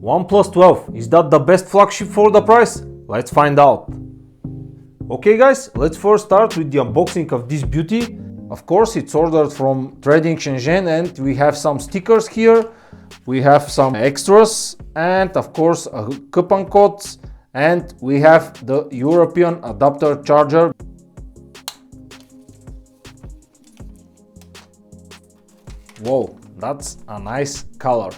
OnePlus 12, is that the best flagship for the price? Let's find out. Okay guys, let's first start with the unboxing of this beauty. Of course, it's ordered from Trading Shenzhen and we have some stickers here. We have some extras and of course coupon codes, and we have the European adapter charger. Whoa, that's a nice color.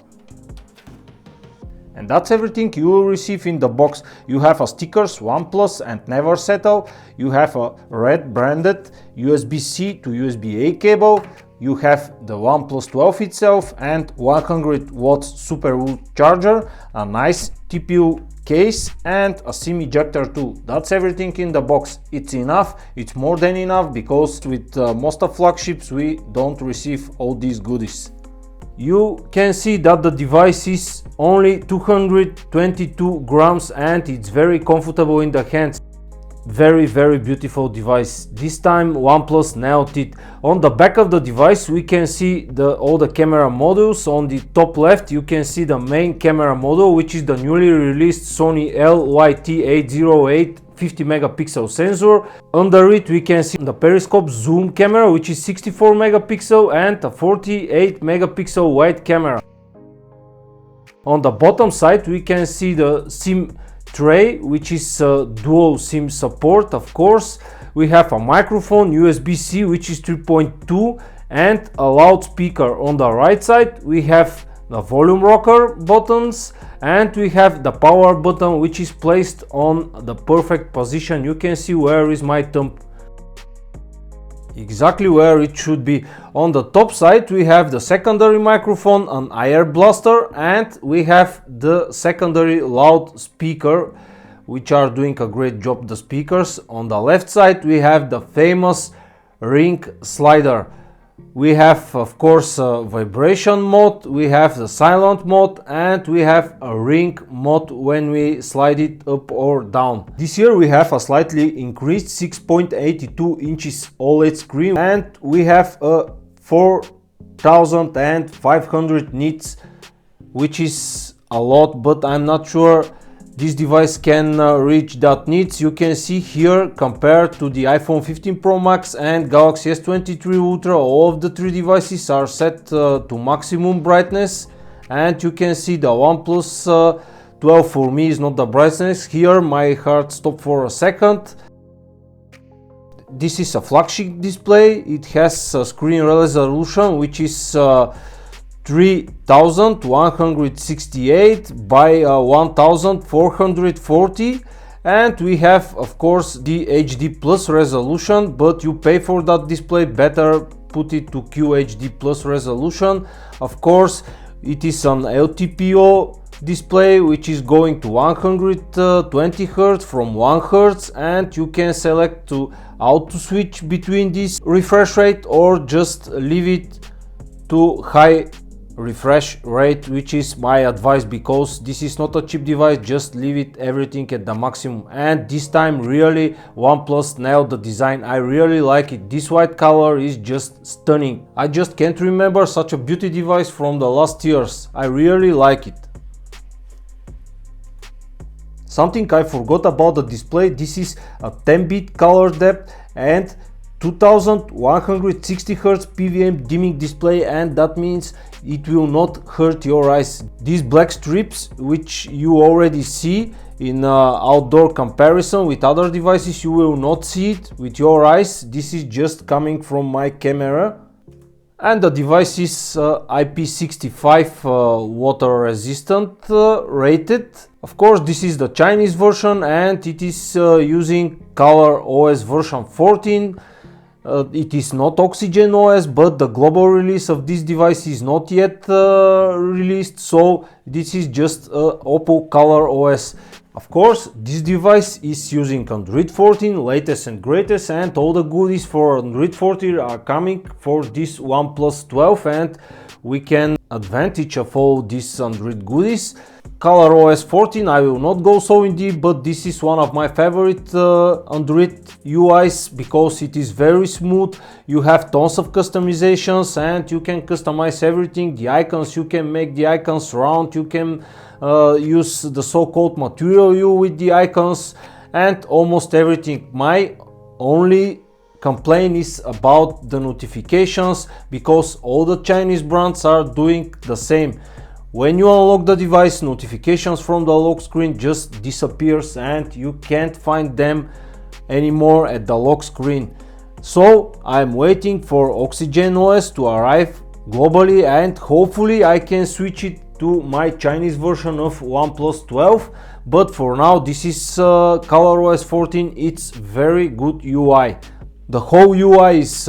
And that's everything you will receive in the box. You have a stickers, OnePlus and never settle. You have a red branded USB-C to USB-A cable. You have the OnePlus 12 itself and 100 watts SuperVOOC charger, a nice TPU case and a SIM ejector too. That's everything in the box. It's enough, it's more than enough, because with most of flagships we don't receive all these goodies. You can see that the device is only 222 grams and it's very comfortable in the hands. Very beautiful device. This time OnePlus nailed it. On the back of the device we can see all the camera modules. On the top left you can see the main camera module, which is the newly released Sony LYT808 50 megapixel sensor. Under it we can see the periscope zoom camera, which is 64 megapixel, and a 48 megapixel wide camera. On the bottom side we can see the SIM tray, which is dual SIM support. Of course, we have a microphone, USB-C, which is 3.2, and a loudspeaker. On the right side we have the volume rocker buttons, and we have the power button, which is placed on the perfect position. You can see where is my thumb, exactly where it should be. On the top side we have the secondary microphone, an air blaster, and we have the secondary loudspeaker, which are doing a great job, the speakers. On the left side we have the famous ring slider. We have of course a vibration mode, we have the silent mode, and we have a ring mode when we slide it up or down. This year we have a slightly increased 6.82 inches OLED screen, and we have a 4500 nits, which is a lot, but I'm not sure this device can reach that nits. You can see here, compared to the iPhone 15 Pro Max and Galaxy S23 Ultra, all of the three devices are set to maximum brightness, and you can see the OnePlus 12 for me is not the brightness. Here my heart stopped for a second. This is a flagship display. It has a screen resolution which is 3168 by 1440, and we have of course the HD plus resolution, but you pay for that display, better put it to QHD plus resolution. Of course it is an LTPO display, which is going to 120 Hz from 1 Hz, and you can select to auto switch between this refresh rate or just leave it to high refresh rate, which is my advice, because this is not a cheap device. Just leave it everything at the maximum. And this time really OnePlus nailed the design. I really like it. This white color is just stunning. I just can't remember such a beauty device from the last years. I really like it. Something I forgot about the display: this is a 10-bit color depth and 2160 Hz PVM dimming display, and that means it will not hurt your eyes. These black strips, which you already see in outdoor comparison with other devices, you will not see it with your eyes. This is just coming from my camera. And the device is IP65 water resistant rated. Of course, this is the Chinese version and it is using ColorOS version 14. It is not Oxygen OS, but the global release of this device is not yet released, so this is just Oppo ColorOS. Of course, this device is using Android 14, latest and greatest, and all the goodies for Android 14 are coming for this OnePlus 12, and we can advantage of all these Android goodies. ColorOS 14, I will not go so in deep, but this is one of my favorite Android UIs because it is very smooth. You have tons of customizations and you can customize everything. The icons, you can make the icons round, you can use the so-called material view with the icons and almost everything. My only complaint is about the notifications, because all the Chinese brands are doing the same. When you unlock the device, notifications from the lock screen just disappears and you can't find them anymore at the lock screen. So I'm waiting for Oxygen OS to arrive globally, and hopefully I can switch it to my Chinese version of OnePlus 12. But for now, this is ColorOS 14. It's very good UI. The whole UI is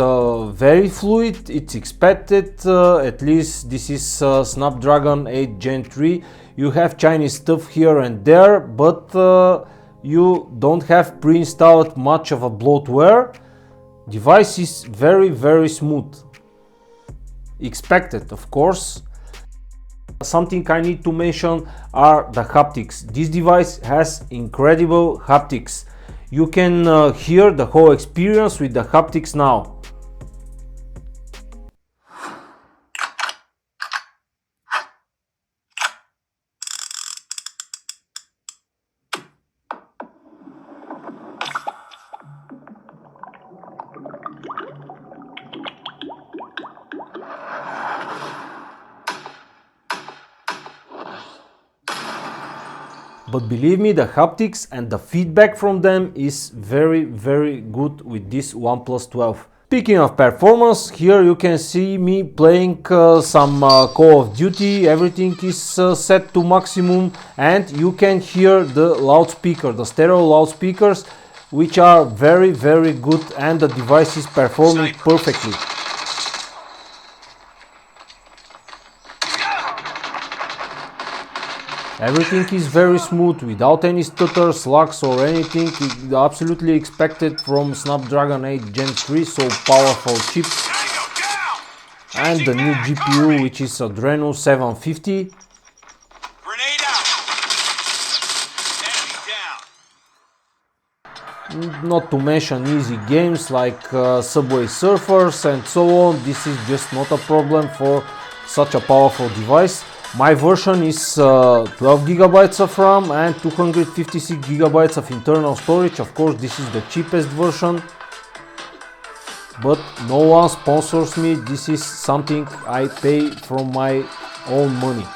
very fluid. It's expected, at least this is Snapdragon 8 Gen 3. You have Chinese stuff here and there, but you don't have pre-installed much of a bloatware. Device is very smooth. Expected, of course. Something I need to mention are the haptics. This device has incredible haptics. You can hear the whole experience with the haptics now. But believe me, the haptics and the feedback from them is very good with this OnePlus 12. Speaking of performance, here you can see me playing some Call of Duty. Everything is set to maximum, and you can hear the loudspeaker, the stereo loudspeakers, which are very good, and the device is performing perfectly. Everything is very smooth, without any stutters, lags or anything. Absolutely expected from Snapdragon 8 Gen 3, so powerful chip. And the new GPU, which is Adreno 750. Not to mention easy games like Subway Surfers and so on. This is just not a problem for such a powerful device. My version is 12 GB of RAM and 256 GB of internal storage. Of course, this is the cheapest version, but no one sponsors me. This is something I pay from my own money.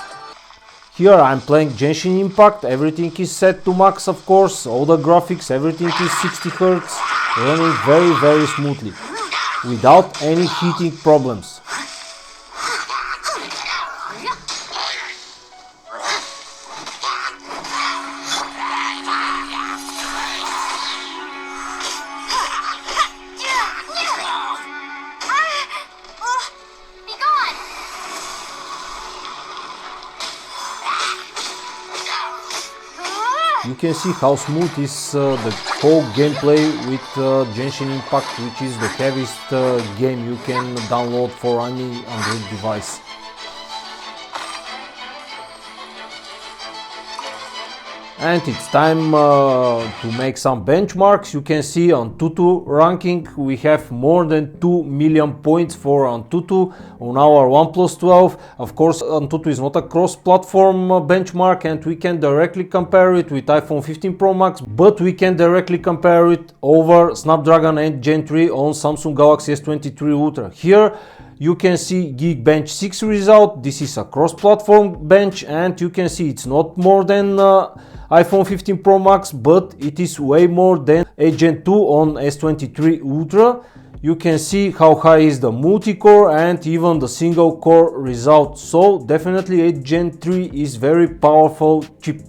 Here I'm playing Genshin Impact. Everything is set to max, of course. All the graphics, everything is 60 Hz, running very smoothly, without any heating problems. You can see how smooth is the whole gameplay with Genshin Impact, which is the heaviest game you can download for any Android device. And it's time to make some benchmarks. You can see on Antutu ranking we have more than 2 million points for Antutu on our OnePlus 12. Of course, Antutu is not a cross-platform benchmark, and we can directly compare it with iPhone 15 Pro Max, but we can directly compare it over Snapdragon 8 Gen 3 on Samsung Galaxy S23 Ultra. Here you can see Geekbench 6 result. This is a cross-platform bench, and you can see it's not more than iPhone 15 Pro Max, but it is way more than 8 Gen 2 on S23 Ultra. You can see how high is the multi-core and even the single core result. So definitely 8 Gen 3 is very powerful chip.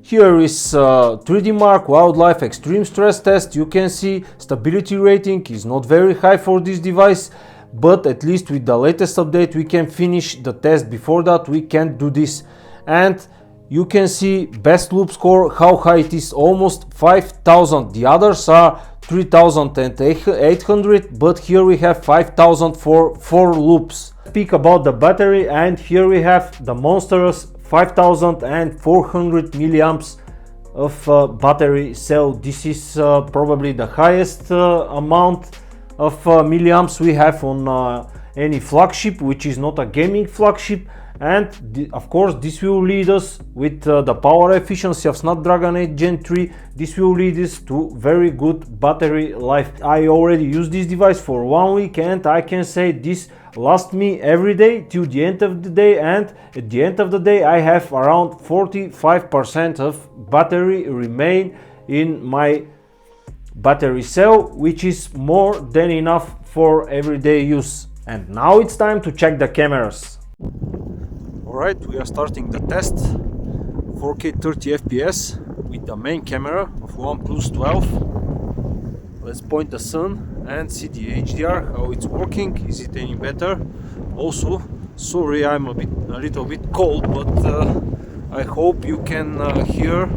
Here is 3D Mark Wildlife Extreme Stress Test. You can see stability rating is not very high for this device, but at least with the latest update we can finish the test. Before that we can't do this. And you can see best loop score, how high it is, almost 5000. The others are 3800, but here we have 5000 for 4 loops. Speak about the battery, and here we have the monstrous 5400 milliamps of battery cell. This is probably the highest amount of milliamps we have on any flagship, which is not a gaming flagship. And of course this will lead us with the power efficiency of Snapdragon 8 Gen 3. This will lead us to very good battery life. I already used this device for 1 week and I can say this lasts me every day till the end of the day, and at the end of the day I have around 45% of battery remain in my battery cell, which is more than enough for everyday use. And now it's time to check the cameras. Alright, we are starting the test. 4K 30 FPS with the main camera of OnePlus 12. Let's point the sun and see the HDR, how it's working. Is it any better? Also, sorry, I'm a little bit cold, but I hope you can hear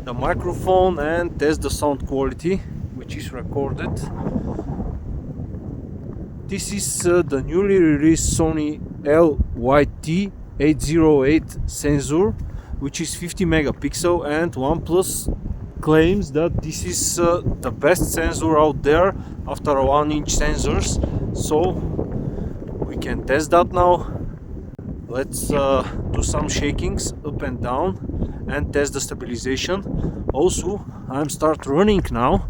the microphone and test the sound quality, which is recorded. This is the newly released Sony LYT808 sensor, which is 50 megapixel, and OnePlus claims that this is the best sensor out there after 1-inch sensors. So we can test that now. Let's do some shakings up and down and test the stabilization. Also, I'm start running now,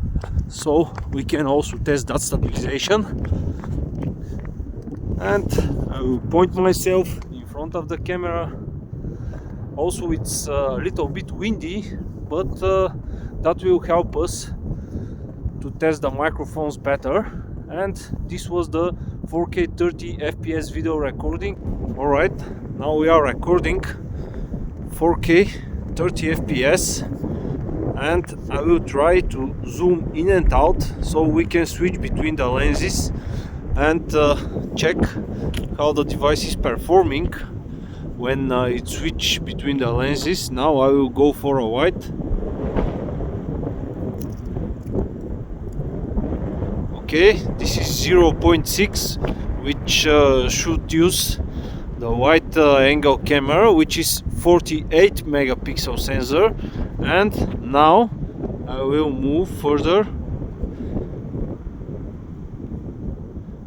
so we can also test that stabilization. And I will point myself in front of the camera. Also, it's a little bit windy, but that will help us to test the microphones better. And this was the 4K 30 FPS video recording. Alright, now we are recording 4K 30 FPS, and I will try to zoom in and out so we can switch between the lenses and check how the device is performing when it switch between the lenses. Now I will go for a wide. Okay, this is 0.6, which should use the wide angle camera, which is 48 megapixel sensor. And now I will move further.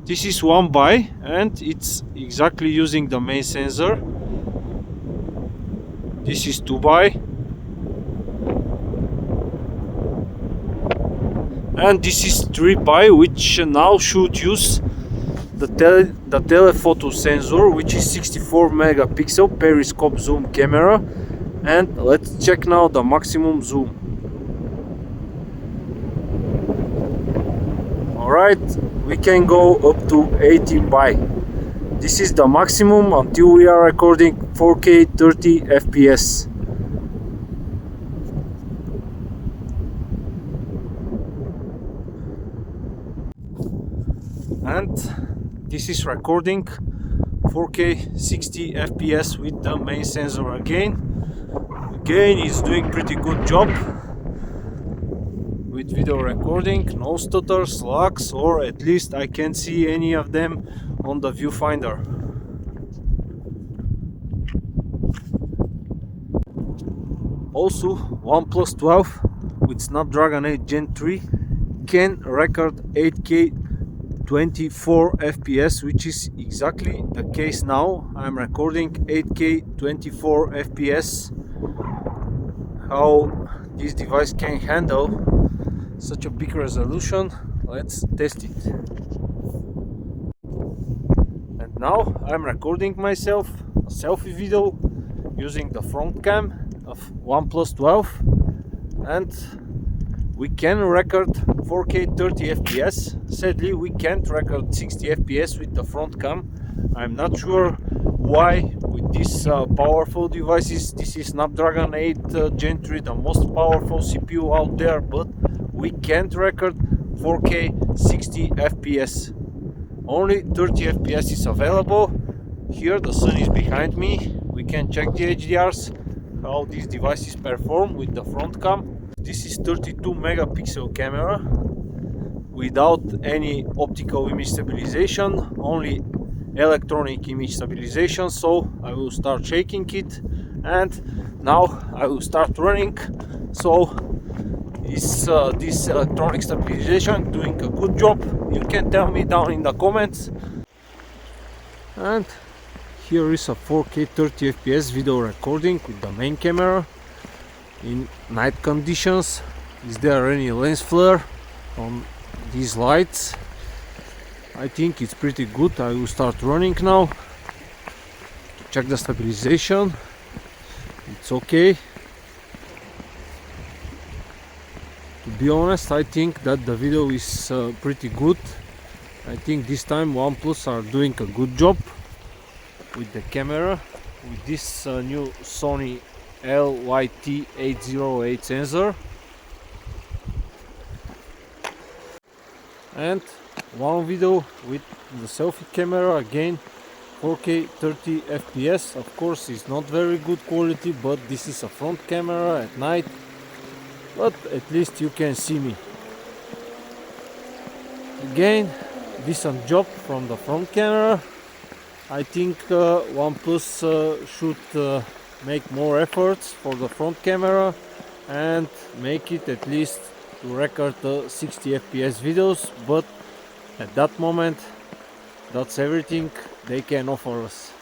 This is 1 by, and it's exactly using the main sensor. This is 2 by, and this is 3 by, which now should use the telephoto sensor, which is 64 megapixel periscope zoom camera. And let's check now the maximum zoom. Alright, we can go up to 18 by. This is the maximum until we are recording 4K 30 FPS. And this is recording 4K 60 FPS with the main sensor again. Again, it's doing pretty good job with video recording. No stutters, lags, or at least I can't see any of them on the viewfinder. Also, OnePlus 12 with Snapdragon 8 Gen 3 can record 8K 24 FPS, which is exactly the case now. I'm recording 8K 24 FPS. How this device can handle such a big resolution, let's test it. And now I'm recording myself a selfie video using the front cam of OnePlus 12, and we can record 4K 30 FPS. Sadly, we can't record 60 FPS with the front cam. I'm not sure why with these powerful devices. This is Snapdragon 8 Gen 3, the most powerful CPU out there, but we can't record 4K 60 FPS. Only 30 FPS is available. Here the sun is behind me. We can check the HDRs, how these devices perform with the front cam. This is 32 megapixel camera without any optical image stabilization, only electronic image stabilization. So I will start shaking it, and now I will start running. So is this electronic stabilization doing a good job? You can tell me down in the comments. And Here is a 4K 30 FPS video recording with the main camera in night conditions. Is there any lens flare on these lights? I think it's pretty good. I will start running now to check the stabilization. It's okay. To be honest, I think that the video is pretty good. I think this time OnePlus are doing a good job with the camera, with this new Sony LYT808 sensor. And one video with the selfie camera, again 4K 30 FPS. Of course it's not very good quality, but this is a front camera at night, but at least you can see me. Again, decent job from the front camera. I think OnePlus should make more efforts for the front camera and make it at least to record the 60 FPS videos, but at that moment that's everything they can offer us.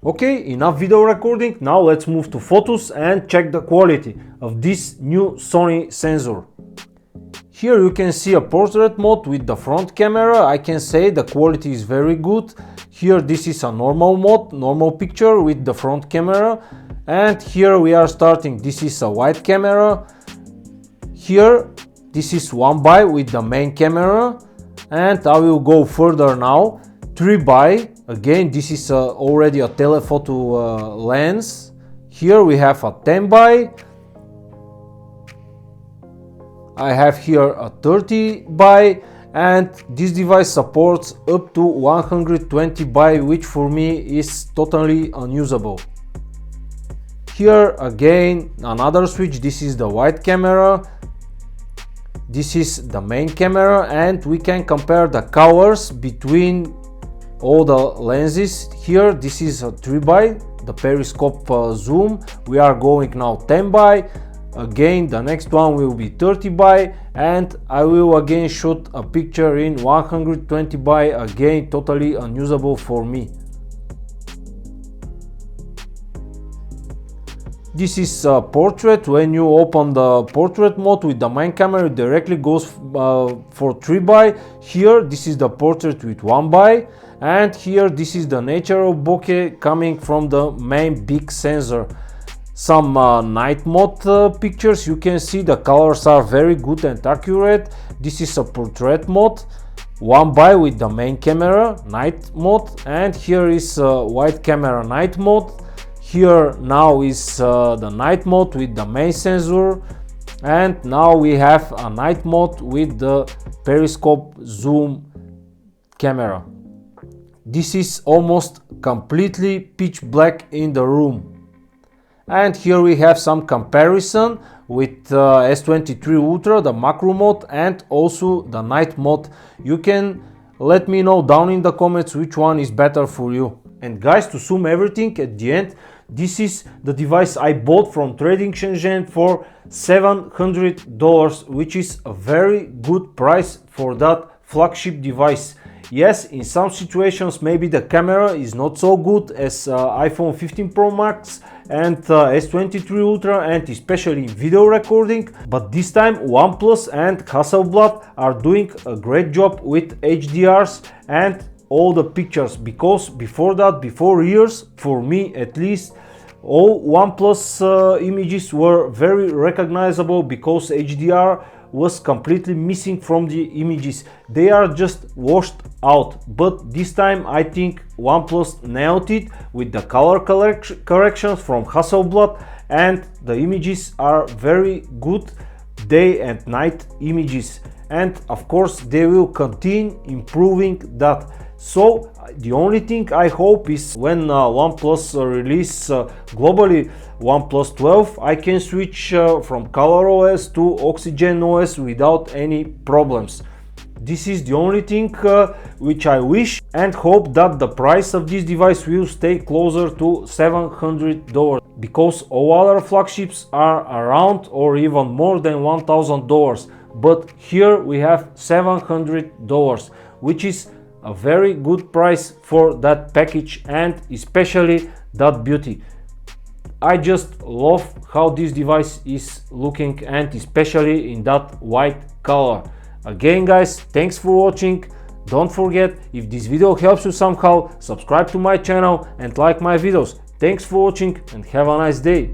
Okay, enough video recording. Now let's move to photos and check the quality of this new Sony sensor. Here you can see a portrait mode with the front camera. I can say the quality is very good. Here this is a normal mode, normal picture with the front camera. And here we are starting. This is a wide camera. Here this is 1x with the main camera. And I will go further now. 3x. Again, this is already a telephoto lens. Here we have a 10x. I have here a 30x, and this device supports up to 120x, which for me is totally unusable. Here again another switch. This is the wide camera, this is the main camera, and we can compare the colors between all the lenses. Here this is a 3x, the periscope zoom. We are going now 10x. Again, the next one will be 30x, and I will again shoot a picture in 120x, again totally unusable for me. This is a portrait. When you open the portrait mode with the main camera, it directly goes for 3x. Here this is the portrait with 1x, and here this is the natural bokeh coming from the main big sensor. Some night mode pictures, you can see the colors are very good and accurate. This is a portrait mode, 1x with the main camera, night mode, and here is wide camera night mode. Here now is the night mode with the main sensor, and now we have a night mode with the periscope zoom camera. This is almost completely pitch black in the room. And here we have some comparison with S23 Ultra, the macro mode, and also the night mode. You can let me know down in the comments which one is better for you. And guys, to sum everything at the end, this is the device I bought from Trading Shenzhen for $700, which is a very good price for that flagship device. Yes, in some situations maybe the camera is not so good as iPhone 15 Pro Max and S23 Ultra, and especially in video recording, but this time OnePlus and Hasselblad are doing a great job with HDRs and all the pictures, because before that, before years, for me at least, all OnePlus images were very recognizable because HDR was completely missing from the images. They are just washed out. But this time I think OnePlus nailed it with the color corrections from Hasselblad, and the images are very good day and night images, and of course they will continue improving that. So the only thing I hope is when OnePlus release globally OnePlus 12, I can switch from ColorOS to Oxygen OS without any problems. This is the only thing which I wish, and hope that the price of this device will stay closer to $700, because all other flagships are around or even more than $1,000, but here we have $700, which is a very good price for that package and especially that beauty. I just love how this device is looking, and especially in that white color. Again guys, thanks for watching. Don't forget, if this video helps you somehow, subscribe to my channel and like my videos. Thanks for watching and have a nice day.